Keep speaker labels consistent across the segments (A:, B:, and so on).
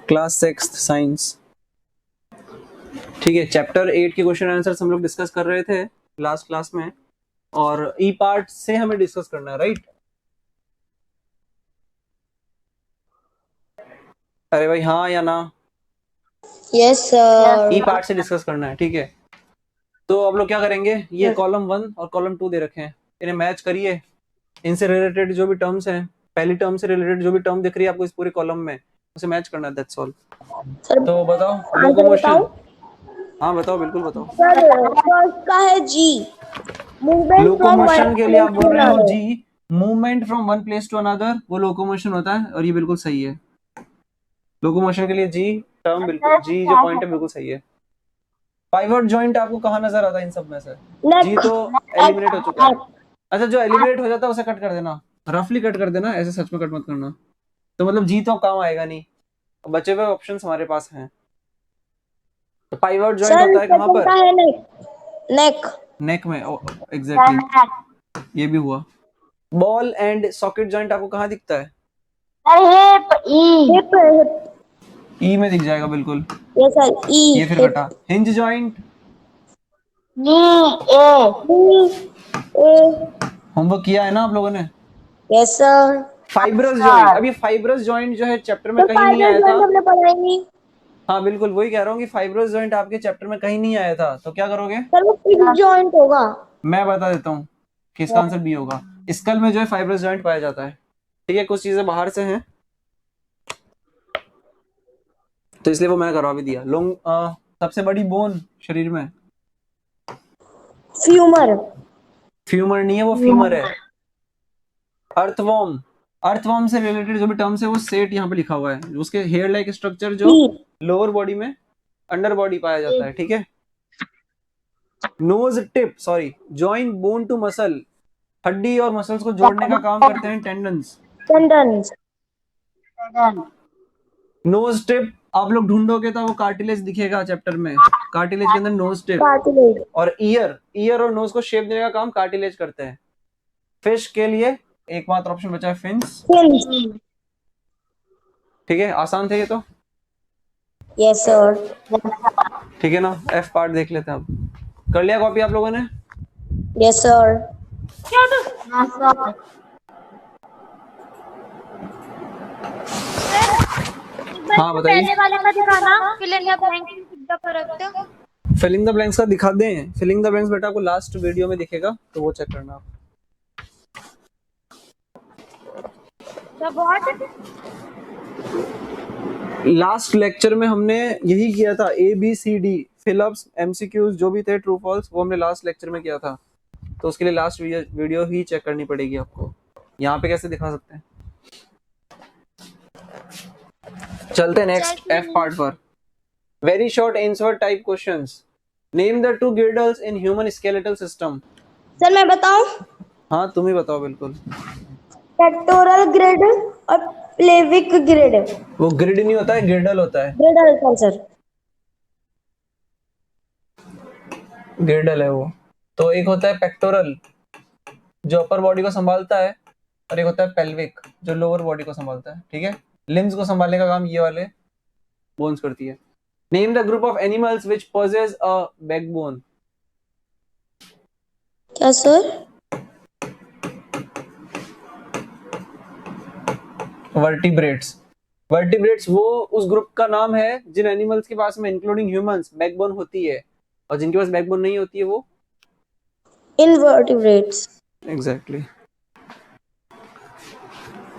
A: Class 6 science. ठीक है, chapter 8 के क्वेश्चन आंसर्स हम लोग डिस्कस कर रहे थे लास्ट क्लास में, और ई पार्ट से हमें डिस्कस करना है, राइट? अरे भाई हाँ या ना?
B: Yes sir.
A: ई पार्ट से डिस्कस करना है, ठीक है। तो अब लोग क्या करेंगे, ये कॉलम 1 और कॉलम 2 दे रखे हैं, इन्हें मैच करिए। इनसे रिलेटेड जो भी टर्म्स हैं, पहली टर्म से रिलेटेड जो भी टर्म दिख रही है आपको इस पूरे कॉलम में, उसे मैच करना है, दैट्स ऑल।
B: सर
A: तो बताओ,
B: आंसर
A: लोकोमोशन।
B: बताऊं?
A: हाँ बताओ, बिल्कुल बताओ।
B: सर फर्स्ट का है जी, मूवमेंट फ्रॉम वन
A: लोकोमोशन के लिए आप
B: प्लेस
A: बोल
B: टू
A: रहे हो
B: अनदर।
A: जी, movement from one place to another, वो लोकोमोशन होता है, और ये बिल्कुल सही है। लोकोमोशन के लिए जी टर्म, बिल्कुल जी जो पॉइंट है बिल्कुल सही है। पाइवट जॉइंट आपको कहाँ नजर आता है इन सब में से? जी
B: नेक
A: तो एलिमिनेट हो चुका है। अच्छा, जो एलिमिनेट हो जाता है उसे कट कर देना, रफली कट कर देना, ऐसे सच में कट मत करना। तो मतलब जी तो काम आएगा नहीं, बचे हुए ऑप्शंस हमारे पास हैं। तो पाइवट जॉइंट
B: सर
A: होता है कहाँ
B: सेकंड
A: पर?
B: का है नेक। नेक
A: नेक में, एग्जैक्टली, ये भी हुआ। बॉल एंड सॉकेट जॉइंट आपको कहाँ दिखता है?
B: Hip hip.
A: ई में दिख जाएगा बिल्कुल।
B: यस सर ई
A: ये फिर
B: हिप।
A: कटा। हिंज जॉइंट,
B: नी ए नी ए।
A: होमवर्क किया है ना आप लोगों ने?
B: Yes sir.
A: फाइब्रस जॉइंट, अब ये फाइब्रस जॉइंट जो है चैप्टर में
B: तो
A: कहीं नहीं
B: फाइबर
A: आया था।
B: जॉइंट हमने पढ़ा ही नहीं।
A: हाँ बिल्कुल, वही कह रहा हूँ कि फाइब्रस जॉइंट आपके चैप्टर में कहीं नहीं आया था, तो क्या करोगे?
B: सर वो फिक्स जॉइंट होगा।
A: मैं बता देता हूँ कि इसका आंसर बी होगा। स्कल में जो है फाइब्रस जॉइंट पाया जाता है, ठीक है, कुछ चीजें बाहर से हैं तो इसलिए वो मैंने करवा भी दिया। सबसे बड़ी बोन शरीर में?
B: फ्यूमर।
A: फ्यूमर नहीं है, वो फीमर है। अर्थवॉर्म, अर्थवॉर्म से रिलेटेड जो भी टर्म्स है वो सेट यहाँ पे लिखा हुआ है। उसके हेयर लाइक स्ट्रक्चर जो
B: टीथ।
A: लोअर बॉडी में, अंडर बॉडी पाया जाता है, ठीक है। Nose tip, sorry, join bone to muscle, हड्डी और मसल्स को जोड़ने का काम करते हैं टेंडन्स।
B: टेंडन्स।
A: नोज टिप आप लोग ढूंढोगे तो वो कार्टिलेज दिखेगा चैप्टर में, कार्टिलेज के अंदर नोज टिप।
B: कार्टिलेज।
A: और ईयर, ईयर और नोज को शेप देने का काम कार्टिलेज करते हैं। फिश के लिए एकमात्र ऑप्शन बचा है फिन्स,
B: फिन्स।
A: ठीक है, आसान थे ये तो।
B: Yes sir.
A: ठीक है ना, एफ पार्ट देख लेते हैं अब। कर लिया कॉपी आप लोगों ने?
B: Yes sir.
A: हाँ बताइए।
C: पहले वाले का दिखाना, fill in the blanks.
A: Filling the blanks का दिखा दें? फिलिंग द ब्लैंक्स बेटा आपको लास्ट वीडियो में दिखेगा, तो वो चेक करना आप। लास्ट लेक्चर में हमने यही किया था, A B C D fill ups MCQs जो भी थे ट्रू फॉल्स, वो हमने लास्ट लेक्चर में किया था। तो उसके लिए लास्ट वीडियो ही चेक करनी पड़ेगी आपको, यहाँ पे कैसे दिखा सकते हैं। चलते हैं नेक्स्ट एफ पार्ट पर। Very short answer type questions. Name the two girdles in human skeletal system.
B: Sir मैं बताऊं?
A: हाँ तुम ही बताओ, बिल्कुल।
B: पेक्टोरल ग्रिड और प्लेविक ग्रिड।
A: वो ग्रिड नहीं होता है, गिर्डल होता है।
B: ग्रिडल सर।
A: गिर्डल है वो। तो एक होता है पेक्टोरल जो अपर बॉडी को संभालता है, और एक होता है पेल्विक जो लोअर बॉडी को संभालता है, ठीक है। लिम्स को संभालने का काम ये वाले बोन्स करती है। Name the group of animals which possess a backbone.
B: क्या सर?
A: वर्टिब्रेट्स। वर्टिब्रेट्स वो उस ग्रुप का नाम है जिन एनिमल्स के पास में इंक्लूडिंग ह्यूमंस बैकबोन होती है, और जिनके पास बैकबोन नहीं होती है वो
B: इनवर्टिब्रेट्स।
A: एग्जैक्टली,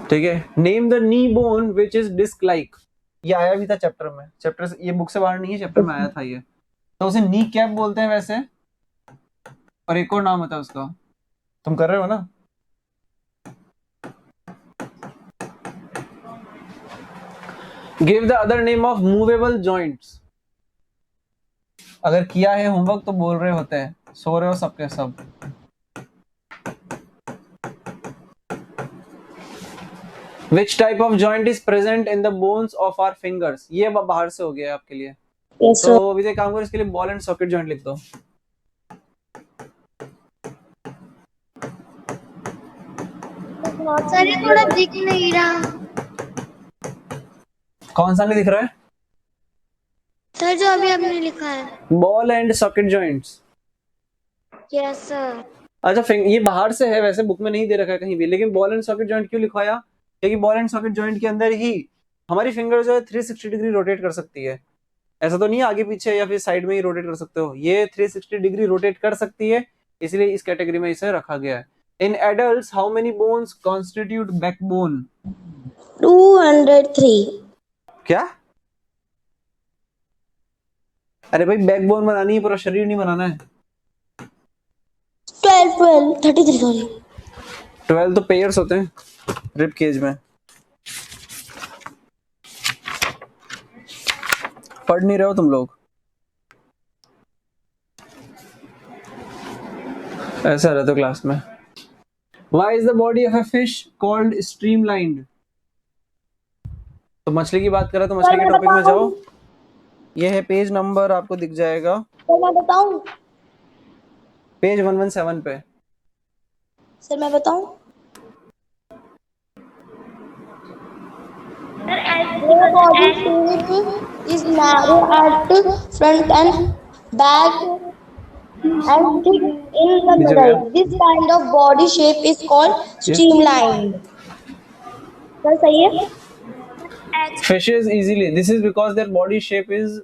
A: ठीक है। Name the knee bone which is disc like. ये आया भी था चैप्टर में, चैप्टर ये बुक से बाहर नहीं है, चैप्टर में आया था ये। तो उसे नी कैप बोलते हैं वैसे, और एक और नाम होता है उसका, तुम कर रहे हो ना? Give the other name of movable joints. अगर किया है होमवर्क तो बोल रहे होते हैं, सो रहे हो सबके सब। Which type of joint is present in the bones of our fingers? ये अब बाहर से हो गया आपके लिए।
B: यस
A: तो
B: सर।
A: अभी एक काम करो, इसके लिए बॉल एंड सॉकेट जॉइंट लिख दो।
C: सर ये थोड़ा दिख नहीं रहा।
A: कौन सा नहीं दिख रहा है?
C: सर जो अभी आपने लिखा है।
A: Ball and socket joints.
C: Yes sir.
A: अच्छा ये बाहर से है, वैसे बुक में नहीं दे रखा है कहीं भी, लेकिन बॉल एंड सॉकेट जॉइंट क्यों लिखवाया? क्योंकि बॉल एंड सॉकेट जॉइंट के अंदर ही हमारी फिंगर जो है 360 डिग्री रोटेट कर सकती है। ऐसा तो नहीं आगे पीछे या फिर साइड में ही रोटेट कर सकते हो, ये 360 डिग्री रोटेट कर सकती है, इसलिए इस कैटेगरी में इसे रखा गया है। In adults how many bones constitute backbone?
B: 203.
A: क्या? अरे भाई बैकबोन बनानी है, पूरा शरीर नहीं बनाना है।
B: 12, 33, सॉरी.
A: 12 तो पेयर्स होते हैं रिब केज में। पढ़ नहीं रहे हो तुम लोग, ऐसा रहता क्लास में। Why is the body of a fish called streamlined? तो मछली की बात करें तो मछली
B: सर
A: के
B: मैं
A: टॉपिक में जाओ।
B: बताऊं?
A: ये है पेज नंबर, आपको दिख जाएगा
B: सर मैं बताऊं?
A: पेज 117 पे।
B: सर मैं बताऊं? Their body shape is narrow at front and back and thick in the
A: बीच हो गया।
B: middle. This kind of body shape is called streamlined. Sir सही है?
A: Fishes easily, this is because their body shape is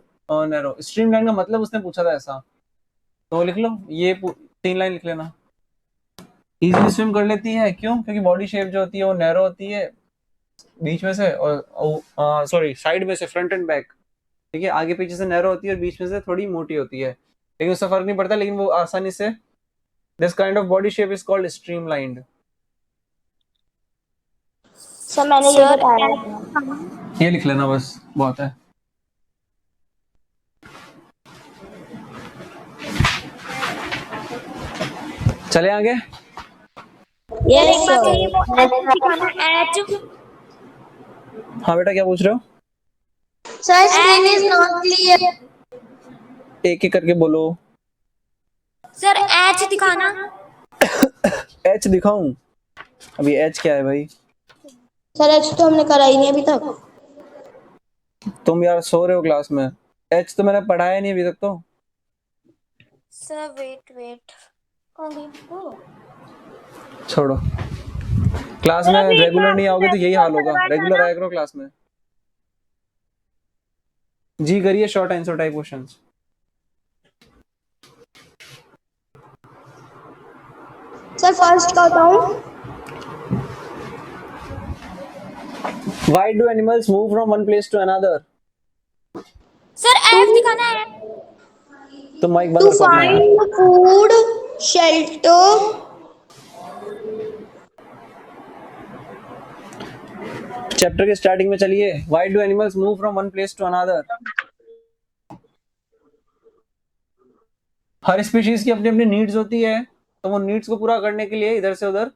A: narrow. Streamline का मतलब उसने पूछा था ऐसा, तो लिख लो, ये 3 लाइन लिख लेना। इजीली स्विम कर लेती है, क्यों? क्योंकि बॉडी शेप जो होती है वो नैरो होती है बीच में से, और सॉरी साइड में से, फ्रंट एंड बैक, ठीक है, आगे पीछे से नैरो होती है और बीच में से थोड़ी मोटी होती है, लेकिन उससे फर्क नहीं पड़ता, लेकिन वो आसानी से, this kind of body shape is called streamlined.
B: Sir मैंने ये बताया।
A: ये लिख लेना बस, बहुत है। चले आगे।
B: यस
C: एक बात
B: सर.
C: ये वो एच दिखाना एच।
A: हाँ बेटा क्या पूछ रहे हो?
B: Sir screen is not clear.
A: एक एक करके बोलो।
C: सर एच दिखाना।
A: एच दिखाऊं? अभी एच क्या है भाई?
B: सर एच तो हमने करा ही नहीं अभी तक.
A: तुम यार सो रहे हो क्लास में। एच तो मैंने पढ़ाया नहीं अभी तक तो।
C: सर वेट
A: छोड़ो, क्लास में रेगुलर नहीं आओगे तो यही हाल होगा, रेगुलर आया करो क्लास में। जी करिए short answer type questions.
B: Sir first का बताऊं?
A: Why do animals move from one place to another?
C: Sir F दिखाना है।
A: तो माइक
B: टू
A: बंद रखो अपना यार।
B: Find food, shelter.
A: चैप्टर के स्टार्टिंग में चलिए। Why do animals move from one place to another? Her species की अपनी अपनी नीड्स होती है, तो वो नीड्स को पूरा करने के लिए इधर से उधर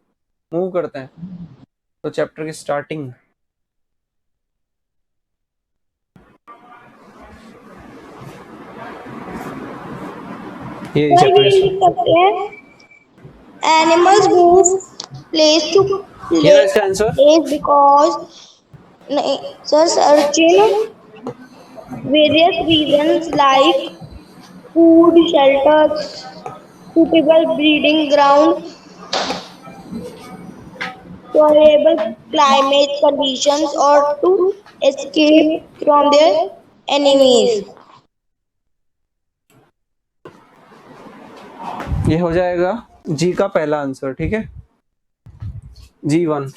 A: मूव करते हैं। तो चैप्टर की स्टार्टिंग, ये chapter
B: animals move place to
A: ये है इसका आंसर।
B: प्लेस बिकॉज नहीं sir searching various reasons like food, shelter, suitable breeding ground, tolerable climate conditions, or to escape from their enemies.
A: ये हो जाएगा जी का पहला आंसर, ठीक है, G1।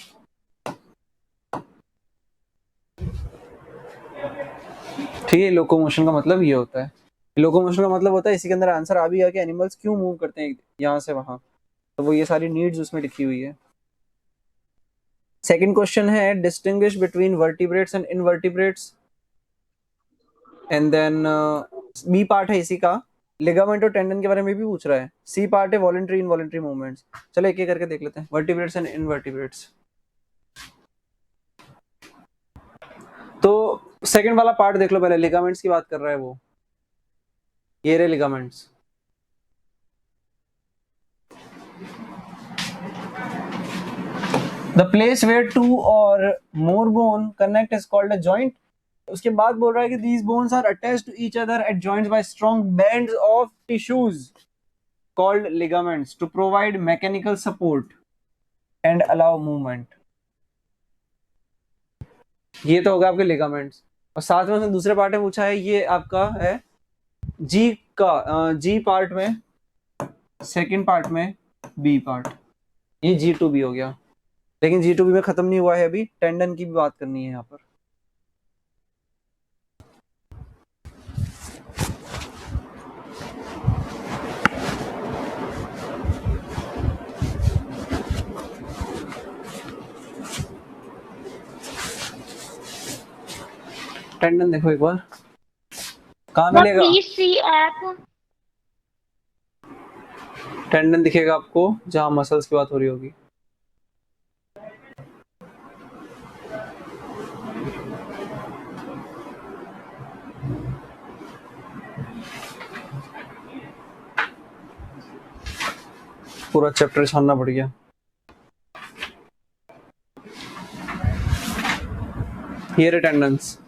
A: ठीक है, लोकोमोशन का मतलब ये होता है, लोकोमोशन का मतलब होता है इसी के अंदर आंसर आ भी गया कि एनिमल्स क्यों मूव करते हैं यहाँ से वहां, तो वो ये सारी नीड्स उसमें लिखी हुई है। सेकंड क्वेश्चन है distinguish between vertebrates and invertebrates, and then B part है इसी का, लिगामेंट और टेंडन के बारे में भी पूछ रहा है। सी पार्ट है वॉलंटरी इनवॉलंटरी मूवमेंट्स। चलो एक एक करके देख लेते हैं, वर्टिब्रेट्स एंड इनवर्टिब्रेट्स। तो सेकंड वाला पार्ट देख लो पहले, लिगामेंट्स की बात कर रहा है वो, ये रहे ligaments. The place where two or more bone connect is called a joint. उसके बाद बोल रहा है कि these bones are attached to each other at joints by strong bands of tissues called ligaments to provide mechanical support and allow movement. ये तो होगा आपके लिगामेंट्स। और साथ में उसने दूसरे पार्ट में पूछा है, ये आपका है जी का, जी पार्ट में, सेकंड पार्ट में बी पार्ट, ये G2B हो गया। लेकिन G2B में खत्म नहीं हुआ है, अभी टेंडन की भी बात करनी है यहाँ पर। टेंडन देखो एक बार, कहाँ मिलेगा?
C: Please see app.
A: टेंडन दिखेगा आपको जहां मसल्स की बात हो रही होगी। पूरा चैप्टर छानना पड़ गया। हियर टेंडेंस,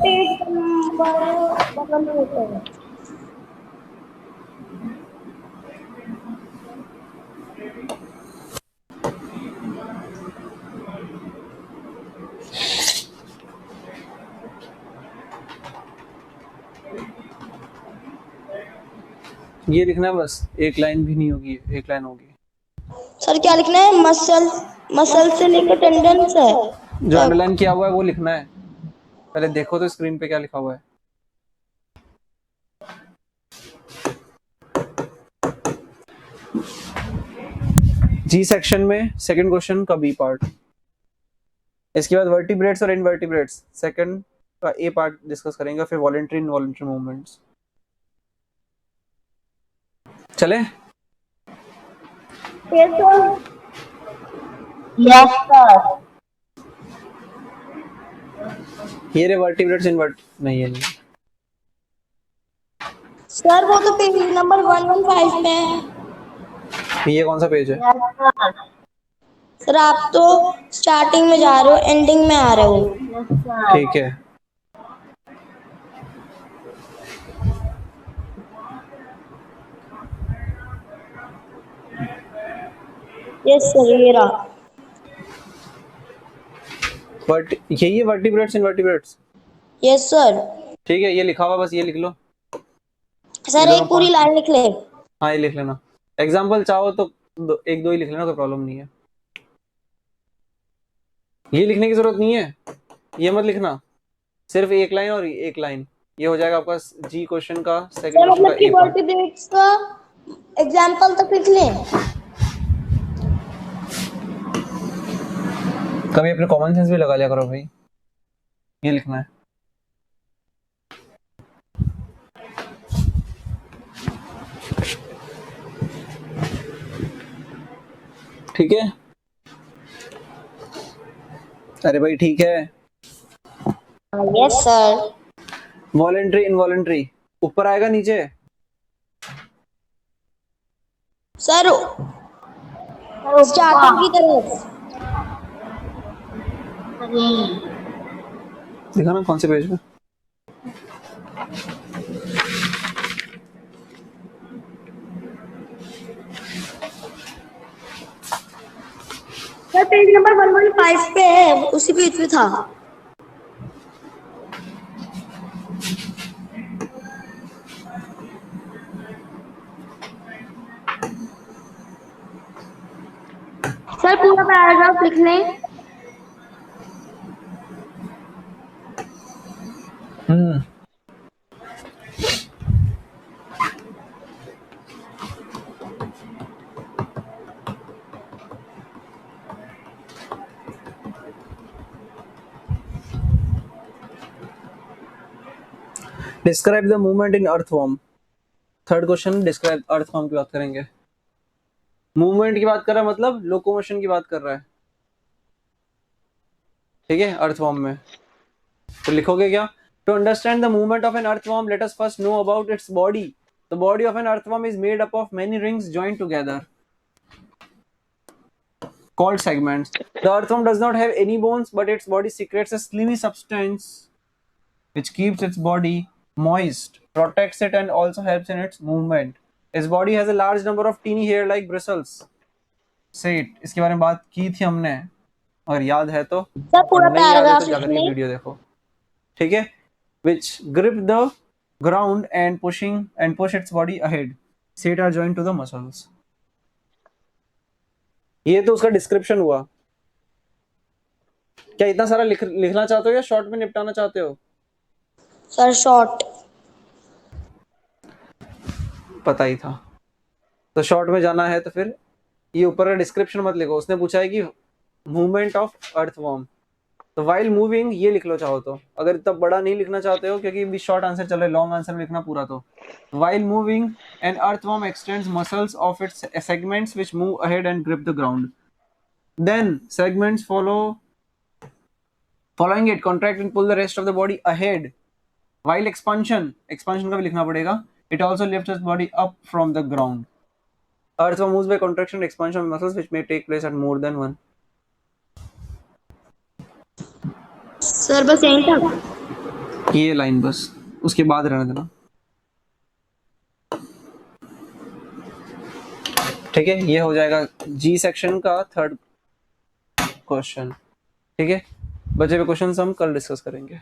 B: पेज नंबर बगल में होता है।
A: ये लिखना है बस, एक लाइन भी नहीं होगी, एक लाइन होगी।
B: सर क्या लिखना है? मसल से लेकर टेंडेंस है।
A: जो अंडरलाइन किया हुआ है वो लिखना है। पहले देखो तो स्क्रीन पे क्या लिखा हुआ है। जी सेक्शन में सेकंड क्वेश्चन का बी पार्ट, इसके बाद वर्टिब्रेट्स और इनवर्टिब्रेट्स सेकंड का ए पार्ट डिस्कस करेंगे, फिर वॉलंटरी इनवॉलंटरी मूवमेंट्स। चले?
B: Yes sir.
A: ये रे वर्टिब्रेट्स नहीं है, नहीं।
B: सर वो तो पेज नंबर 115 पे है।
A: ये कौन सा पेज है?
B: सर आप तो स्टार्टिंग में जा रहे हो, एंडिंग में आ रहे हो।
A: ठीक है,
B: यस सर ये रहा।
A: बट यही है वर्टिब्रेट्स इनवर्टिब्रेट्स।
B: Yes sir.
A: ठीक है, ये लिखा हुआ, बस ये लिख लो।
B: सर एक पूरी लाइन लिख ले।
A: हाँ ये लिख लेना। एग्जाम्पल चाहो तो एक दो ही लिख लेना, कोई प्रॉब्लम नहीं है। ये लिखने की जरूरत नहीं है, ये मत लिखना, सिर्फ एक लाइन और एक लाइन, ये हो जाएगा आपका जी क्वेश्चन का सेकंड
B: सर
A: क्वेश्चन
B: मतलब कि
A: का ए पार्ट।
B: वर्टिब्रेट्स का एग्जांपल तक लिख ले।
A: कभी अपने कॉमन सेंस भी लगा लिया करो भाई, ये लिखना है। ठीक है, अरे भाई ठीक है।
B: Yes sir.
A: वॉलेंट्री इनवॉलेंट्री ऊपर आएगा नीचे?
B: सर स्टार्टिंग की तरफ
A: दिखा ना कौन से पेज पे।
B: सर पेज नंबर 115 पे है, उसी पेज पे था। सर पूरा पैराग्राफ लिख लें।
A: Describe the movement in earthworm. Third question describe earthworm की बात करेंगे। मूवमेंट की बात कर रहा है, मतलब लोकोमोशन की बात कर रहा है। ठीक है, अर्थवॉर्म में तो लिखोगे क्या? To understand the movement of an earthworm let us first know about its body. The body of an earthworm is made up of many rings joined together called segments. The earthworm does not have any bones, but its body secretes a slimy substance which keeps its body moist, protects it, and also helps in its movement. Its body has a large number of teeny hair-like bristles. Say it. इसके बारे में बात की थी हमने, और याद है तो,
B: सर
A: और
B: पूरा
A: नहीं याद है
B: पैराग्राफ
A: तो जाकर ये
B: लिखने।
A: वीडियो देखो, ठीक है? Which grip the ground and push its body ahead. Set are joined to the muscles. ये तो उसका डिस्क्रिप्शन हुआ। क्या इतना सारा लिखना चाहते हो या शॉर्ट में निपटाना चाहते हो?
B: Sir short.
A: पता ही था। तो शॉर्ट में जाना है तो फिर ये ऊपर का डिस्क्रिप्शन मत लिखो। उसने पूछा है कि मूवमेंट ऑफ अर्थवॉर्म, तो वाइल मूविंग ये लिख लो चाहो तो। अगर इतना बड़ा नहीं लिखना चाहते हो क्योंकि भी शॉर्ट आंसर चल रहा है, लॉन्ग आंसर में लिखना पूरा। तो while moving an earthworm extends muscles of its segments which move ahead and grip the ground, then segments following it contract and pull the rest of the body ahead, while expansion का भी लिखना पड़ेगा, it also lifts its body up from the ground. Earthworm moves by contraction and expansion of muscles which may take place at more than one.
B: Sir बस यहीं तक।
A: ये line बस, उसके बाद रहने देना, ठीक है? ये हो जाएगा जी सेक्शन का थर्ड क्वेश्चन, ठीक है? बचे हुए क्वेश्चन हम कल डिस्कस करेंगे।